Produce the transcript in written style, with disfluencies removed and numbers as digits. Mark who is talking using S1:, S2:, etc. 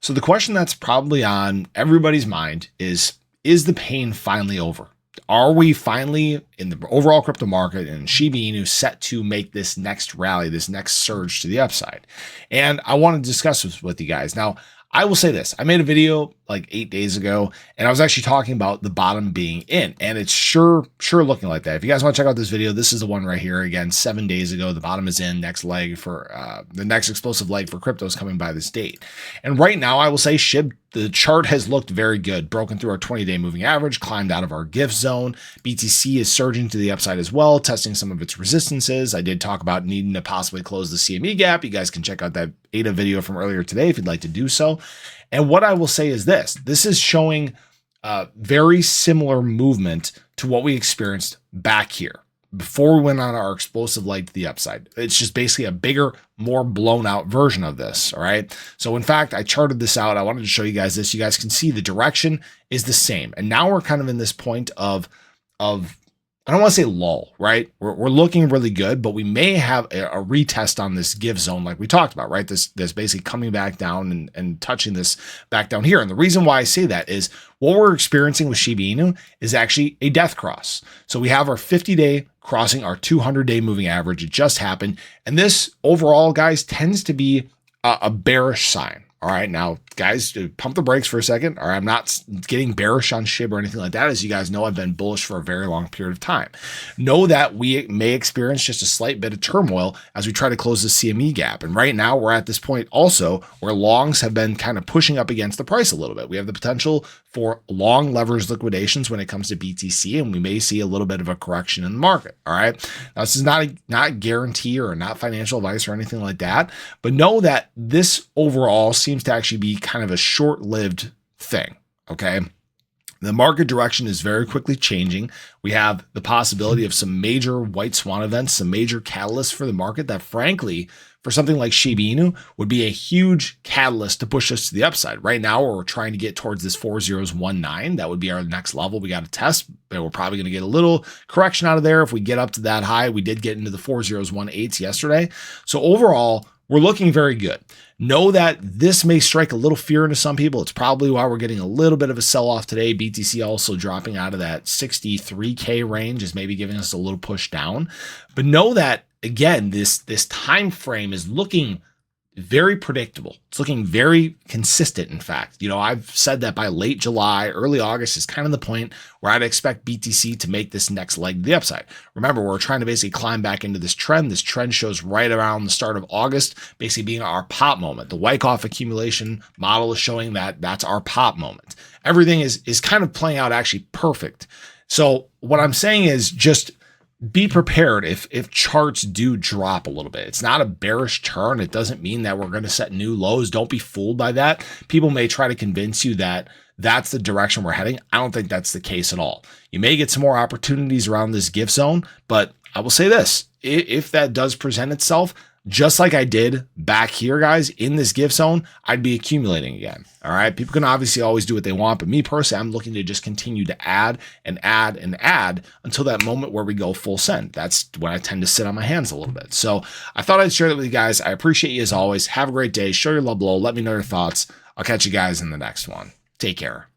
S1: So the question that's probably on everybody's mind is the pain finally over? Are we finally in the overall crypto market and Shiba Inu set to make this next rally, this next surge to the upside? And I want to discuss this with you guys. Now, I will say this. I made a video like 8 days ago, and I was actually talking about the bottom being in, and it's sure looking like that. If you guys want to check out this video, this is the one right here. Again, 7 days ago, the bottom is in. Next leg for the next explosive leg for crypto is coming by this date. And right now, I will say SHIB, the chart has looked very good, broken through our 20-day moving average, climbed out of our gift zone. BTC is surging to the upside as well, testing some of its resistances. I did talk about needing to possibly close the CME gap. You guys can check out that ADA video from earlier today if you'd like to do so. And what I will say is this is showing very similar movement to what we experienced back here before we went on our explosive leg to the upside. It's just basically a bigger, more blown out version of this. All right. So in fact, I charted this out. I wanted to show you guys this. You guys can see the direction is the same. And now we're kind of in this point of I don't want to say lull, right? We're looking really good, but we may have a retest on this give zone like we talked about, right? This basically coming back down and touching this back down here. And the reason why I say that is what we're experiencing with Shiba Inu is actually a death cross. So we have our 50-day crossing our 200-day moving average. It just happened. And this overall, guys, tends to be a bearish sign. All right, now, guys, pump the brakes for a second. All right, I'm not getting bearish on SHIB or anything like that. As you guys know, I've been bullish for a very long period of time. Know that we may experience just a slight bit of turmoil as we try to close the CME gap. And right now, we're at this point also where longs have been kind of pushing up against the price a little bit. We have the potential for long leverage liquidations when it comes to BTC, and we may see a little bit of a correction in the market. All right, now, this is not a guarantee or not financial advice or anything like that, but know that this overall seems to actually be kind of a short-lived thing, okay? The market direction is very quickly changing. We have the possibility of some major white swan events, some major catalysts for the market that, frankly, for something like Shiba Inu would be a huge catalyst to push us to the upside. Right now, we're trying to get towards this 4019. That would be our next level we got to test. But we're probably going to get a little correction out of there if we get up to that high. We did get into the 4018s yesterday. So overall, we're looking very good. Know that this may strike a little fear into some people. It's probably why we're getting a little bit of a sell-off today. BTC also dropping out of that 63K range is maybe giving us a little push down. But know that, again, this time frame is looking very predictable. It's looking very consistent, in fact. You know, I've said that by late July, early August is kind of the point where I'd expect BTC to make this next leg to the upside. Remember, we're trying to basically climb back into this trend. This trend shows right around the start of August, basically being our pop moment. The Wyckoff accumulation model is showing that that's our pop moment. Everything is kind of playing out actually perfect. So what I'm saying is just be prepared if charts do drop a little bit. It's not a bearish turn. It doesn't mean that we're going to set new lows. Don't be fooled by that. People may try to convince you that that's the direction we're heading. I don't think that's the case at all. You may get some more opportunities around this gift zone, but I will say this, if that does present itself, just like I did back here, guys, in this gift zone, I'd be accumulating again. All right. People can obviously always do what they want, but me personally, I'm looking to just continue to add and add and add until that moment where we go full send. That's when I tend to sit on my hands a little bit. So I thought I'd share that with you guys. I appreciate you as always. Have a great day. Show your love below. Let me know your thoughts. I'll catch you guys in the next one. Take care.